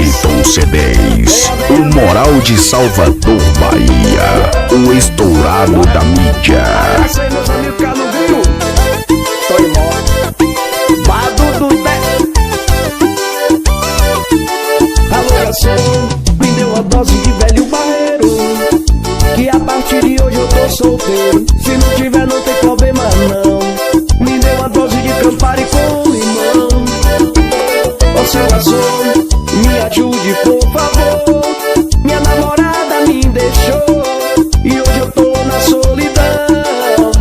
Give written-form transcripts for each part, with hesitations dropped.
Wellington C10, o moral de Salvador, Bahia, o estourado da mídia. É isso aí, meus amigos, cá no Grilo. Tô embora. Bado do Té. Alô, garçom, me deu uma dose de velho barreiro, que a partir de hoje eu tô solteiro. Se não tiver, não tem problema não. Me deu uma dose de Campari com limão. Ô seu garçom, me ajude por favor. Minha namorada me deixou e hoje eu tô na solidão.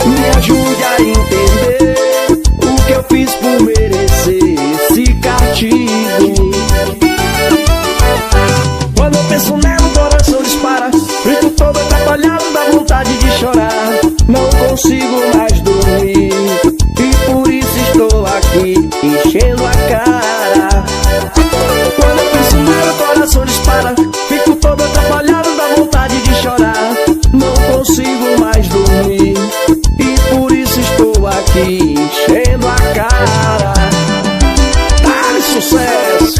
Me ajude a entender o que eu fiz por merecer esse castigo. Quando eu penso nela, o coração dispara. Fico todo atrapalhado, dá vontade de chorar. Não consigo mais dormir e por isso estou aqui enchendo a cara. Quando eu penso nela, o coração dispara. Fico todo atrapalhado, dá vontade de chorar. Não consigo mais dormir e por isso estou aqui enchendo a cara. Dá-lhe sucesso!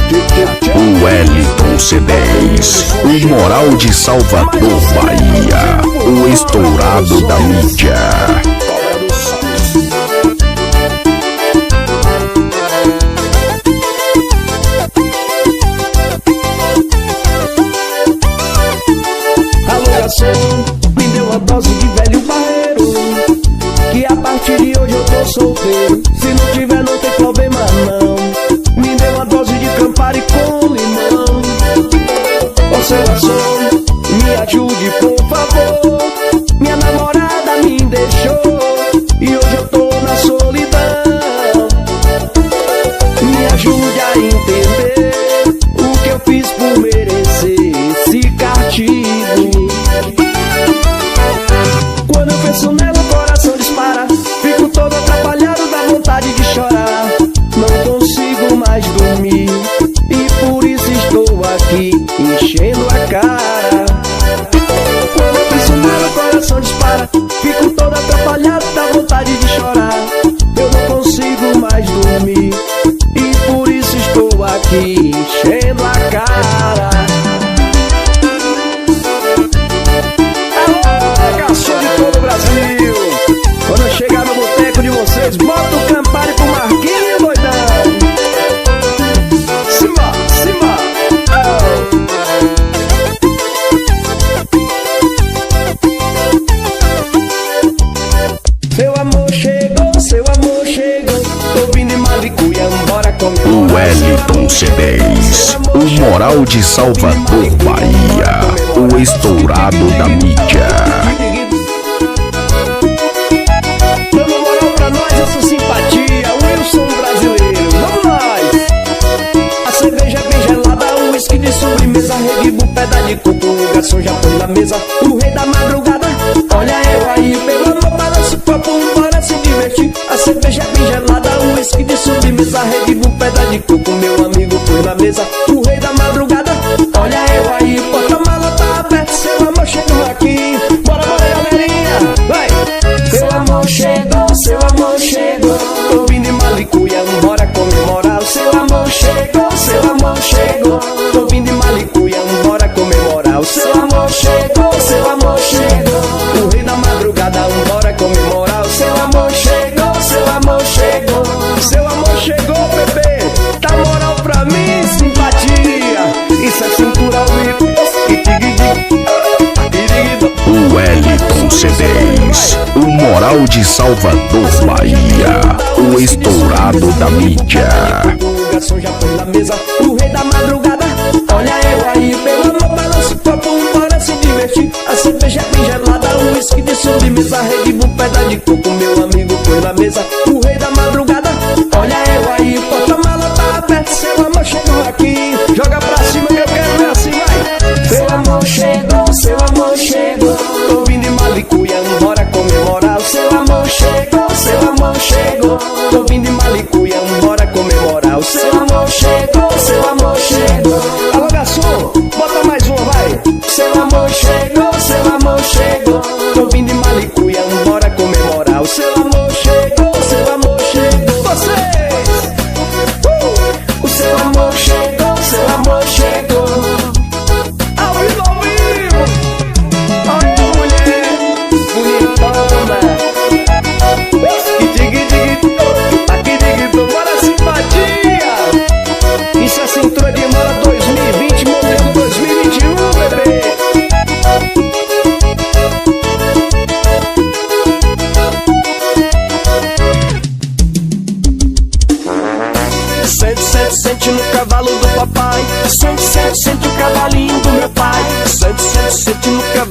O Wellington C10, o moral de Salvador, Bahia, o estourado da mídia. Alô, garçom, me deu uma dose de velho barreiro, que a partir de hoje eu tô solteiro. Se não tiver, não tem problema não. Me deu uma dose de Campari com limão. Ô seu garçom, me ajude por favor. Minha namorada me deixou e hoje eu tô na solidão. Me ajude a entender o que eu fiz por merecer esse castigo. Quando eu penso nela, o coração dispara. Fico todo atrapalhado, dá vontade de chorar. Não consigo mais dormir e por isso estou aqui enchendo a cara. Quando eu penso nela, o coração dispara. Fico todo atrapalhado, dá vontade de chorar. Eu não consigo mais dormir e por isso estou aqui enchendo a cara. Alô, garçom de todo o Brasil, quando eu chegar no boteco de vocês, bota o Campari pro Marquinhos, doidão. Simba, Simba, oh. Seu amor chegou, seu amor chegou. Tô vindo em Malicuia, bora comigo. O Wellington C10, o moral de Salvador, Bahia, o estourado da mídia. Dando moral pra nós, essa simpatia, Wilson brasileiro, vamos nós. A cerveja bem gelada, o uísque de sobremesa, Red Bull, pedra de coco, o garçom já põe na mesa. O rei da madrugada, olha eu aí, pelo amor, balança o copo, bora se divertir. A cerveja bem gelada, o uísque de sobremesa, Red Bull, pedra de coco, meu amigo põe na mesa. O rei da madrugada, olha eu aí, porta-mala tá aberto, seu amor chegou aqui. Bora, bora, galerinha, vai! Seu amor chegou, seu amor chegou. Tô vindo em Malicuia, bora comemorar. Seu amor chegou, seu amor chegou. Tô vindo em Malicuia, bora comemorar. Seu amor chegou, seu amor chegou. O rei da madrugada, bora comemorar. Seu amor chegou, seu amor chegou. Seu amor chegou, bebê. Dá moral pra mim, simpatia. Isso é cintura ao vivo. O Wellington C10, o moral de Salvador, Bahia, o estourado da mídia. O garçom já põe na mesa, o rei da madrugada, olha eu aí, pelo amor, balança o copo, bora se divertir. A cerveja bem gelada, o uísque de sobremesa, Red Bull, pedra de coco, meu amigo põe na mesa. O rei da madrugada, olha eu aí, porta-mala tá aberto, seu amor chegou aqui. Joga pra cima que eu quero ver assim, vai. Seu amor chegou, seu amor chegou. Tô vindo em Malicuia, bora comemorar. Seu amor chegou, seu amor chegou. Tô vindo em Malicuia, bora comemorar. Seu amor chegou, seu amor chegou. Alô, garçom, bota mais uma, vai. Seu amor chegou, seu amor chegou. Tô vindo em Malicuia, bora comemorar. Seu amor chegou, seu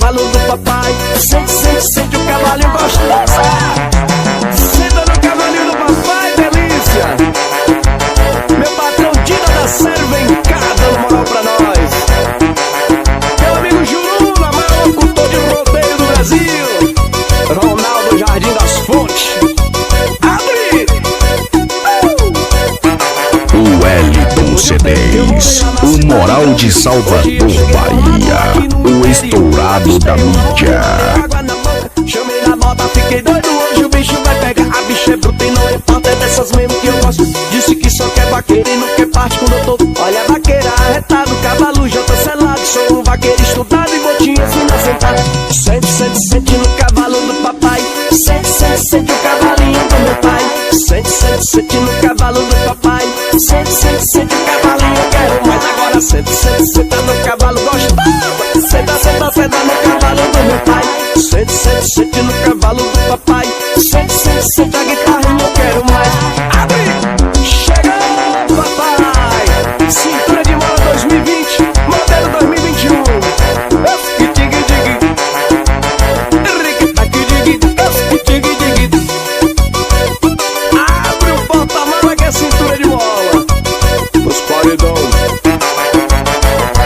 cavalo do papai. Sente, sente, sente o cavalinho gostoso. Senta no cavalinho do papai, delícia. Meu patrão Dida da Série, vem cá dando moral pra nós. Meu amigo Juruna, maior locutor de rodeio do Brasil. Ronaldo Jardim das Fontes. Abre! O Wellington C10, o moral de Salvador, Bahia, o estourado da mídia. Água na boca, chamei na moda, fiquei doido, hoje o bicho vai pegar. A bicha é bruta e não importa, é dessas mesmo que eu gosto. Disse que só quer vaqueiro e não quer parte com o doutor. Olha a vaqueira arretada, o cavalo já tá selado. Sou um vaqueiro estudado e botinha assim na sentada. Sente, sente, sente no cavalo do papai. Sente, sente, sente o cavalinho do meu pai. Sente, sente, sente no cavalo do papai. Sente, sente, sente o cavalinho, eu quero mais. Agora sente, sente, senta no cavalo gostoso. Senta, senta, senta no cavalo do meu pai. Sente, sente, sente no cavalo do papai. Sente, sente, senta a guitarrinha, eu quero mais. Abre! Chegou, papai! Cintura de mola 2020, modelo 2021. Abre o porta-mala que é cintura de mola. Os paredão.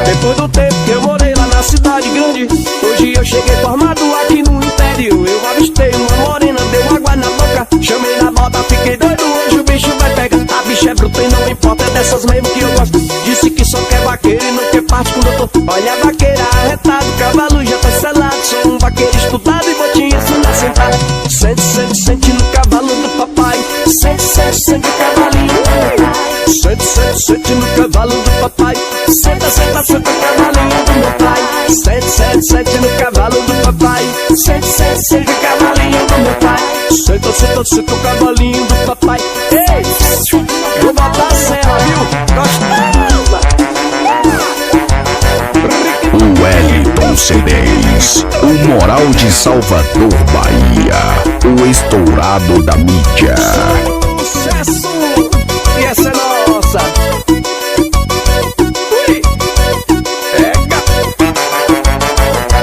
Depois do tempo que eu morei lá na cidade grande, hoje eu cheguei formado aqui no interior. Eu avistei uma morena, deu água na boca. Chamei na bota, fiquei doido, hoje o bicho vai pegar. A bicha é bruta e não importa, é dessas mesmo que eu gosto. Disse que só quer vaqueiro e não quer parte com o doutor. Olha a vaqueira arretada, o cavalo já tá selado. Sou um vaqueiro estudado e botinha assim na sentada. Sente, sente, sente no cavalo do papai. Sente, sente, sente o cavalinho. Sente, sente, sente no cavalo do papai. Senta, senta, senta o cavalinho do meu pai. Sente, sente, sente no cavalo do papai. Sente, sente, sente o cavalinho do meu pai. Senta, senta, senta o cavalinho do papai. Ei, vou botar a serra, viu? Gostosa! O Wellington C10, o moral de Salvador, Bahia, o estourado da mídia. Sucesso! E essa é nossa! Ui! Pega!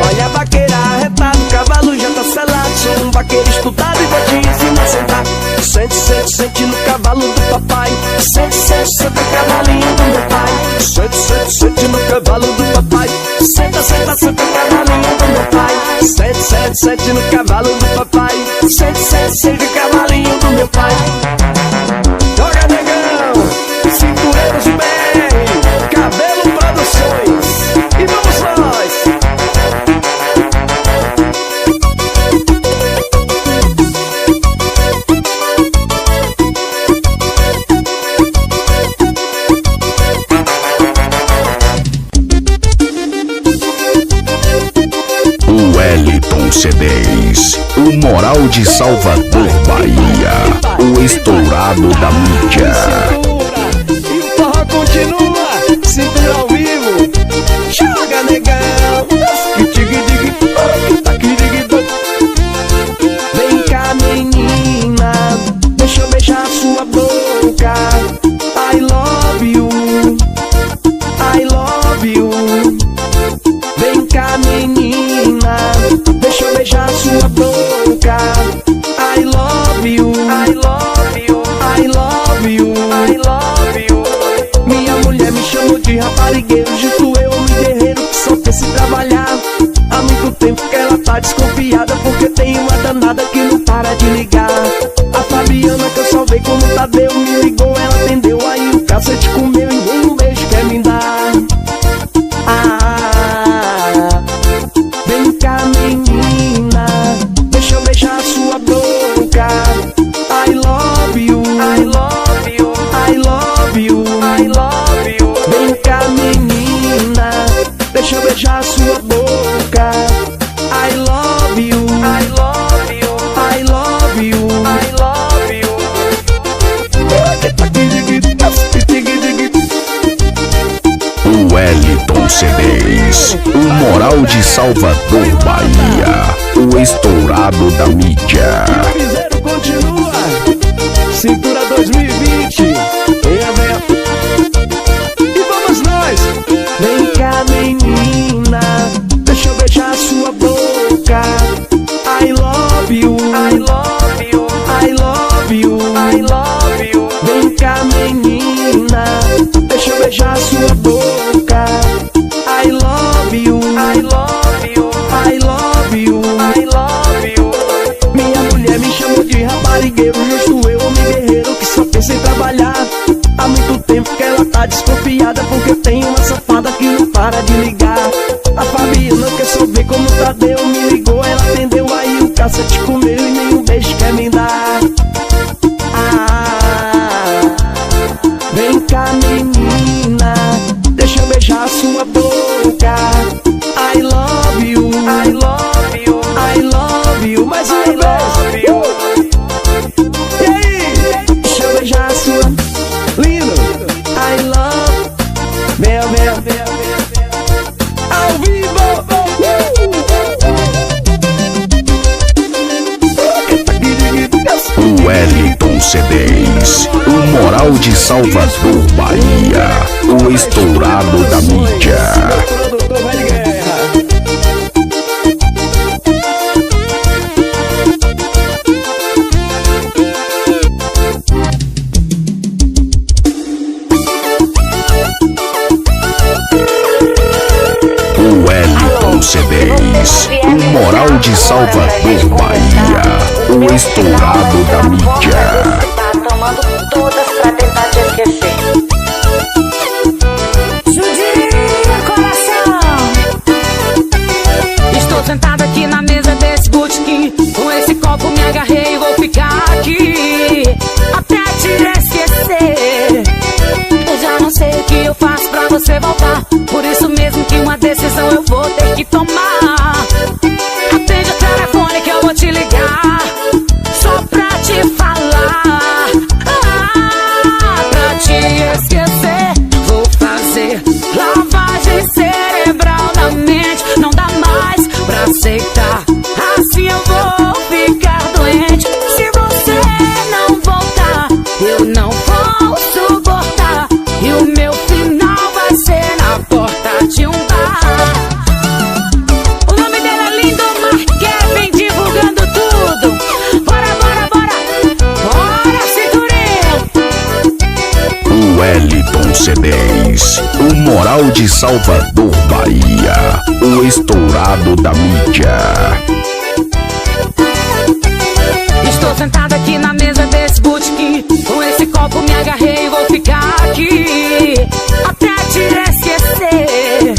Olha a vaqueira arretada, o cavalo já tá selado. Sou um vaqueiro estudado e botinha assim na sentada. Sente, sente, sente no cavalo do papai. Sente, sente, sente o cavalinho do meu pai. Sente, sente, sente no cavalo do papai. Senta, senta, senta o cavalinho do meu pai. Sente, sente, sente no cavalo do papai. Sente, sente, sente o cavalinho do meu pai. Joga, negão! Cintureiros BR, Cabelo Produções. E vamos nós! O Wellington C10, o moral de Salvador, Bahia, o estourado da mídia. E o forró continua, cintura ao vivo. Joga, negão! Vem cá, menina, deixa eu beijar sua boca. I love you, I love you. Vem cá, menina, deixa eu beijar sua boca. I love you, I love you, I love you, I love you. Minha mulher me chamou de raparigueiro, justo eu, homem guerreiro, que só quer se trabalhar. Há muito tempo que ela tá desconfiada, porque tem uma danada que não para de ligar. A Fabiana que eu salvei como Tadeu me ligou, ela atendeu, aí o cacete comeu e nem um beijo quer me dar. Vem cá, menina, deixa eu beijar sua boca. I love you, I love you, I love you, I love you. Vem cá, menina, deixa eu beijar sua boca. I love you, I love you, I love you, I love you. O Wellington C10, o moral de Salvador, Bahia, o estourado da mídia. O piseiro continua, cintura 2020. E vamos nós! Vem cá, menina, deixa eu beijar sua boca. beijar sua boca. I love you, I love you, I love you, I love you. Minha mulher me chamou de raparigueiro, justo eu, homem guerreiro que só pensa em trabalhar. Há muito tempo que ela tá desconfiada, porque tem uma safada que não para de ligar. A Fabiana quer saber como o Tadeu me ligou, ela atendeu, aí o cacete comeu e nenhum beijo quer me dar. Vem cá, menina, deixa eu beijar sua boca. I love you, I love you, I love you. Mais uma vez. E aí? Deixa eu beijar sua lindo. I love. Vem, vem, vem, ao vivo. O Wellington CDs, o Moral de Salvador, Bahia, o estourado da mídia. O Wellington CDs, o Moral de Salvador, Bahia, o estourado da mídia. Tá tomando todas pra tentar te esquecer. Judia, coração. Estou sentada aqui na mesa desse botequim, com esse copo me agarrei e vou ficar aqui até te esquecer. Eu já não sei o que eu faço pra você voltar, por isso mesmo que uma decisão eu vou ter que tomar. Atende o telefone que eu vou te ligar, só pra te falar, pra te esquecer. Vou fazer lavagem cerebral na mente, não dá mais pra aceitar, assim eu vou ficar doente. Se você não voltar, eu não vou suportar, e o meu final vai ser na porta de um bar. O nome dele é Lindomar Kevin, divulgando tudo. Bora, bora, bora, bora, cinturinho. O Wellington CDs, o Moral de Salvador, Bahia, o estourado da mídia. Estou sentada aqui na mesa desse botequim, com esse copo me agarrei e vou ficar aqui até te esquecer.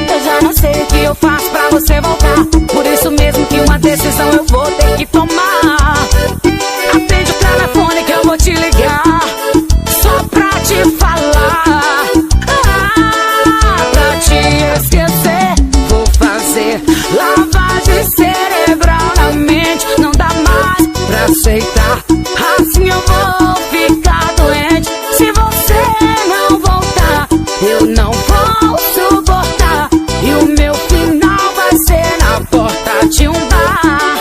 Eu já não sei o que eu faço pra você voltar, por isso mesmo que uma decisão eu vou ter que tomar. Atende o telefone que eu vou te ligar, só pra te falar, pra te esquecer. Vou fazer lavagem cerebral na mente, não dá mais pra aceitar, assim eu vou ficar doente. Se você não voltar, eu não vou suportar, e o meu final vai ser na porta de um bar.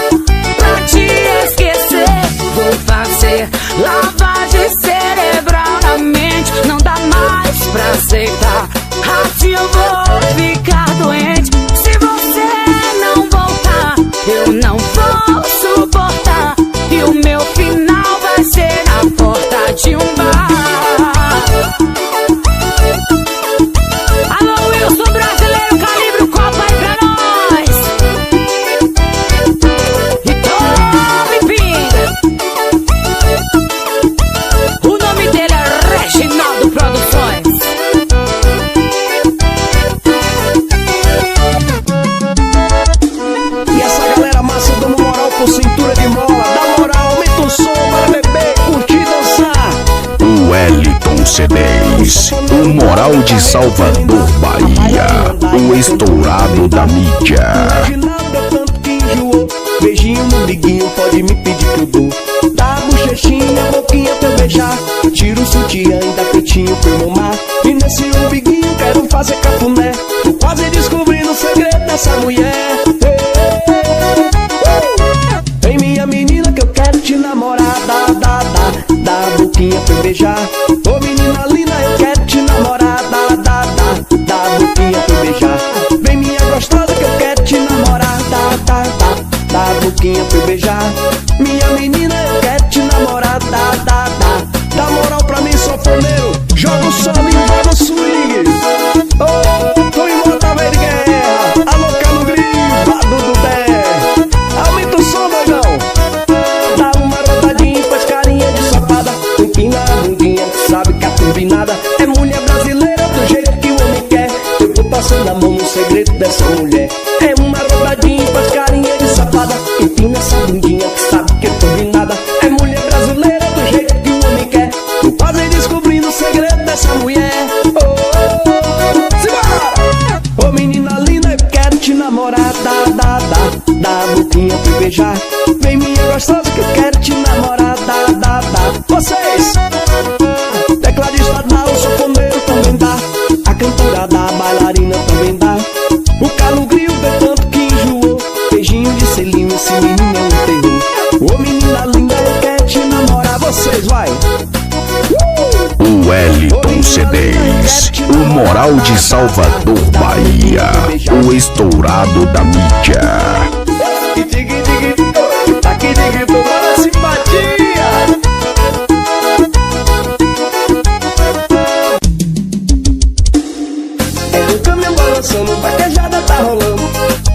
Pra te esquecer, vou fazer lavagem cerebral na mente, não dá mais pra aceitar, assim eu vou ficar doente. Se você não voltar, eu não vou suportar, e o meu final vai ser na porta de um bar. Alô, Wilson brasileiro, calibre o copo aí pra nós. E tome pinga. O nome dele é Reginaldo Produções. E essa galera massa dando moral com cintura de mola. Dá moral, aumenta o som para beber, curtir, dançar. O Wellington CDs, o Moral de Salvador, Bahia, o estourado da mídia. Reginaldo é tanto que enjoou, beijinho no biguinho, pode me pedir que eu dou. Dá a bochechinha, a boquinha pra eu beijar, tira o sutiã e dá peitinho pra eu mamar. E nesse umbiguinho quero fazer cafuné, tô quase descobrindo o segredo dessa mulher. Vem minha menina que eu quero te namorar, dá a boquinha pra eu beijar. Ô menina linda, eu quero te namorar, dá a boquinha pra eu beijar. Vem minha gostosa que eu quero te namorar, dá a boquinha pra eu beijar. Minha menina, eu quero te namorar, dá moral pra mim, sanfoneiro. Joga o solo e joga o swing. bundinha que sabe que eu tô de nada. É mulher brasileira do jeito que o homem quer. Tô quase descobrindo o segredo dessa mulher. Oh, oh, oh, simbora! Ô menina linda, eu quero te namorar. Dá a boquinha pra eu beijar. Vem minha gostosa que eu quero te namorar. Dá. Vocês! Tecladista dá, o sanfoneiro também dá. A cantora dá, a bailarina também dá. O calo grilo deu tanto que enjoou. Beijinho de selinho, esse menino é um terror. Ô menina linda, eu quero te namorar. Vocês, vai! O Wellington CDs, o moral de Salvador, Bahia, o estourado da mídia. Aqui ninguém tomou simpatia. É o caminhão balançando, vaquejada tá rolando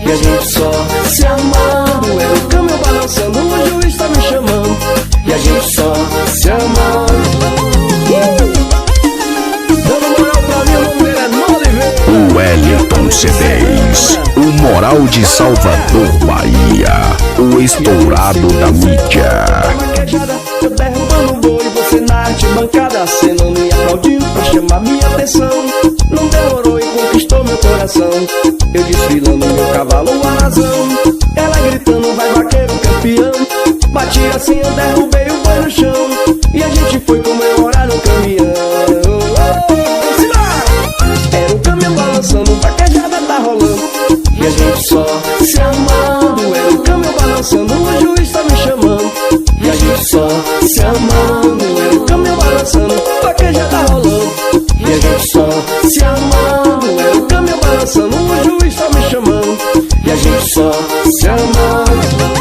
e a gente só se amando. É o caminhão balançando, o juiz tá me chamando e a gente só se amando. Dando moral pra mim, o nome dele é Noliveira. O Wellington CDs, o moral de Salvador, Bahia, o estourado da mídia. Eu derrubando o boi, você na arquibancada acenando e aplaudindo pra chamar minha atenção. Não demorou e conquistou meu coração. Eu desfilando meu cavalo alazão. Ela gritando, vai vaqueiro campeão. Bati assim, eu derrubei o boi no chão e a gente foi comemorar no caminhão. Era o caminhão balançando, vaquejada tá rolando e a gente só se amando. Era o caminhão balançando, o juiz tá me chamando e a gente só se amando. Era o caminhão balançando, vaquejada tá rolando e a gente só se amando. Era o caminhão balançando, o juiz tá me chamando e a gente só se amando.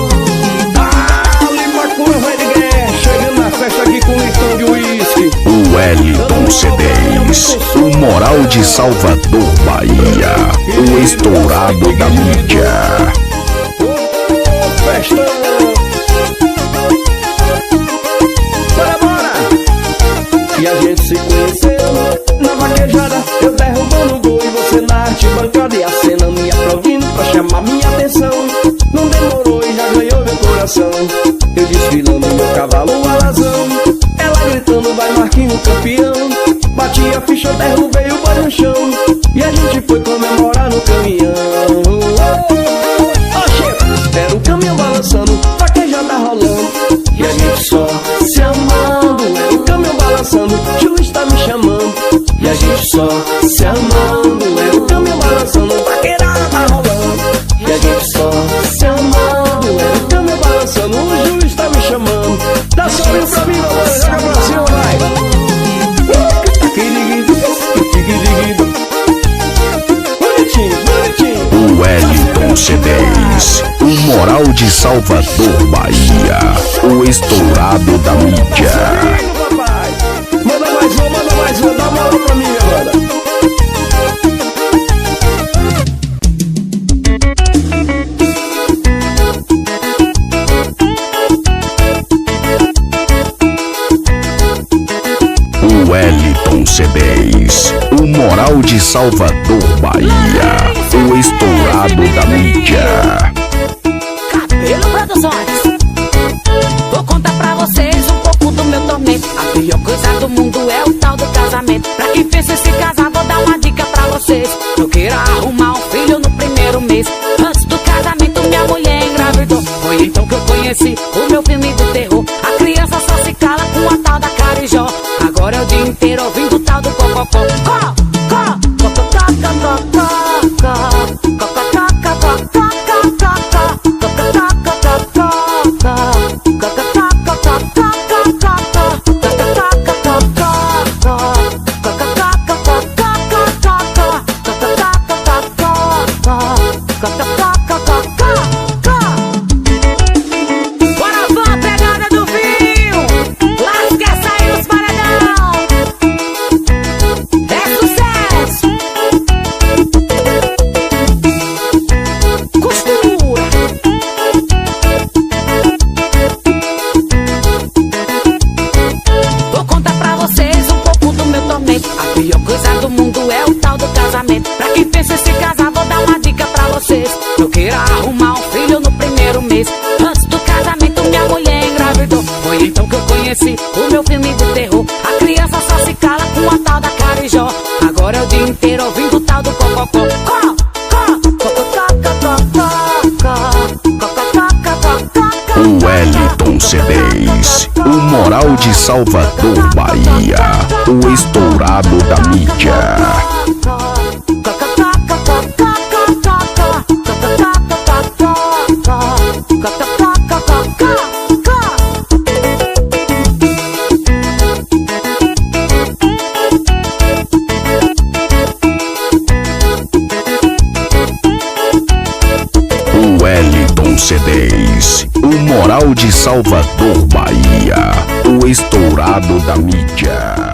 Vai de guerra, chegando na festa aqui com litrão de uísque. O Wellington CDs, o moral de Salvador, Bahia, o estourado da mídia. Festa! Bora! E a gente se conheceu na vaquejada. Eu derrubando o gol e você na arquibancada e acenando e aplaudindo pra chamar minha atenção. Não demorou e já ganhou meu coração. Eu desfilando meu cavalo alazão. Ela gritando, vai Marquinhos campeão. Bati a ficha, eu derrubei o boi no chão e a gente foi comemorar no caminhão. Era o caminhão balançando, vaquejada rolando e a gente só se amando. Era o caminhão balançando, juiz tá me chamando e a gente só se amando. Era o caminhão balançando, vaqueirada tá rolando e a gente só se amando. Era o caminhão balançando, o juiz tá me chamando. Dá solinho pra mim, meu mano, joga pra cima, vai. Bonitinho. O Wellington CDs, o moral de Salvador, Bahia, o estourado da mídia. Manda mais uma, dá uma aula pra mim agora. O Wellington CDs, o moral de Salvador, Bahia, o estourado da mídia. Cabelo Produções. Vou contar pra vocês um pouco do meu tormento. A pior coisa do mundo é o tal do casamento. Pra quem pensa em se casar, vou dar uma dica pra vocês. Não queira arrumar um filho no primeiro mês. Antes do casamento, minha mulher engravidou. Foi então que eu conheci o meu filme do terror. A criança só se cala com a tal da Carijó. Agora é o dia inteiro ouvindo o tal do cococó. É sucesso! suspense, o meu filme de terror. A criança só se cala com a tal da Carijó. Agora é o dia inteiro ouvindo o tal do cococó. O Wellington CDs, o Moral de Salvador, Bahia, o estourado da mídia. Wellington CDs, o Moral de Salvador, Bahia, o estourado da mídia.